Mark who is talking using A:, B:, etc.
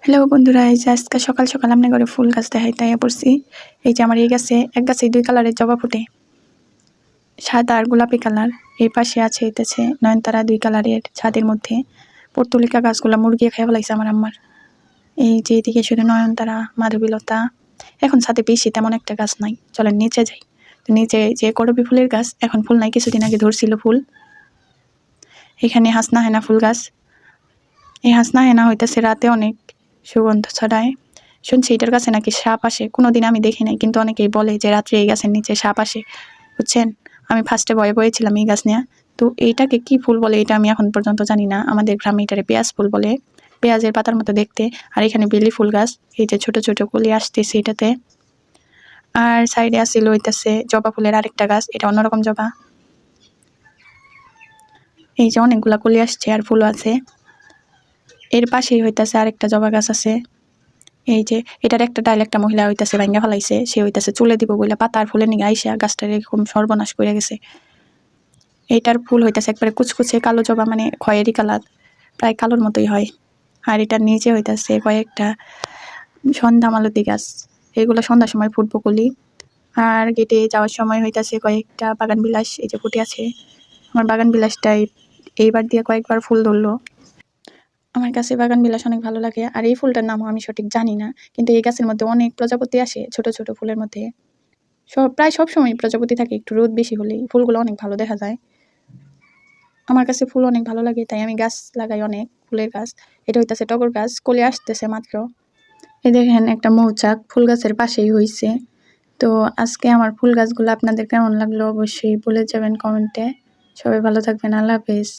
A: Hello বন্ধুরা, এই যে আজকে সকাল সকাল আমরা ঘরে ফুল গাছ দেখাইতে পড়ছি। এই যে আমার এই গাছে এক গাছে 2 কালারের জবা ফুটে, সাদা আর গোলাপি কালার। এই পাশে আছে হইতেছে নয়নতারা 2 কালারের ছাদের মধ্যে। পর্তুলিকা গাছগুলা মুরগি খেয়ে ফেলাইছে আমার আম্মার। এই যে এদিকে শুধু নয়নতারা, মাধবীলতা। এখন ছাদে বেশি তেমন একটা গাছ নাই, চলেন নিচে যাই। তো নিচে যে করবী ফুলের গাছ, এখন ফুল নাই, কিছুদিন আগে ধরছিল ফুল। এখানে হাসনা হেনা ফুল গাছ। এই হাসনা হেনা হইতেছে রাতে অনেক সুগন্ধ ছড়ায়। শুনছি এটার কাছে নাকি সাপ আসে, কোনোদিন আমি দেখি নাই, কিন্তু অনেকেই বলে যে রাত্রে এই গাছের নিচে সাপ আসে, বুঝছেন। আমি ফার্স্টে ভয়ে পড়েছিলাম এই গাছ নিয়ে। তো এইটাকে কি ফুল বলে এটা আমি এখন পর্যন্ত জানি না। আমাদের গ্রামে এটারে পেঁয়াজ ফুল বলে, পেঁয়াজের পাতার মতো দেখতে। আর এখানে বেলি ফুল গাছ, এই যে ছোট ছোট কলি আসতেছে এটাতে। আর সাইডে আসছিল হইতেছে জবা ফুলের আরেকটা গাছ, এটা অন্যরকম জবা। এই যে অনেকগুলা কলি আসছে আর ফুল আছে। এর পাশেই হইতেছে আরেকটা জবা গাছ আছে। এই যে এটার একটা ডাল একটা মহিলা হইতাছে ভাঙ্গা ফেলাইছে, সে হইতাছে চুলে দিব বলে পাতার ফুলের নিগে আইসা গাছটার এরকম সর্বনাশ করে গেছে। এইটার ফুল হইতাছে একবারে কুচকুচে কালো জবা, মানে খয়েরি কালার, প্রায় কালোর মতোই হয়। আর এটার নিচে হইতাছে কয়েকটা সন্ধ্যা মালতী গাছ, এগুলো সন্ধ্যার সময় ফুটবো কলি। আর গেটে যাওয়ার সময় হইতাছে কয়েকটা বাগান বিলাস, এই যে ফুটে আছে। আমার বাগান বিলাসটাই এইবার দিয়ে কয়েকবার ফুল ধরলো। আমার কাছে বাগান বিলাস অনেক ভালো লাগে। আর এই ফুলটার নামও আমি সঠিক জানি না, কিন্তু এই গাছের মধ্যে অনেক প্রজাপতি আসে ছোট ছোট ফুলের মধ্যে। প্রায় সব সময় প্রজাপতি থাকে, একটু রোদ বেশি হলেই ফুলগুলো অনেক ভালো দেখা যায়। আমার কাছে ফুল অনেক ভালো লাগে, তাই আমি গাছ লাগাই অনেক ফুলের গাছ। এটা হইতাছে টগর গাছ, কলি আসতেছে মাত্র। এই দেখেন একটা মৌচাক ফুল গাছের পাশেই হইছে। তো আজকে আমার ফুল গাছগুলো আপনাদের কেমন লাগলো অবশ্যই বলে যাবেন কমেন্টে। সবাই ভালো থাকবেন, আল্লাহ হাফেজ।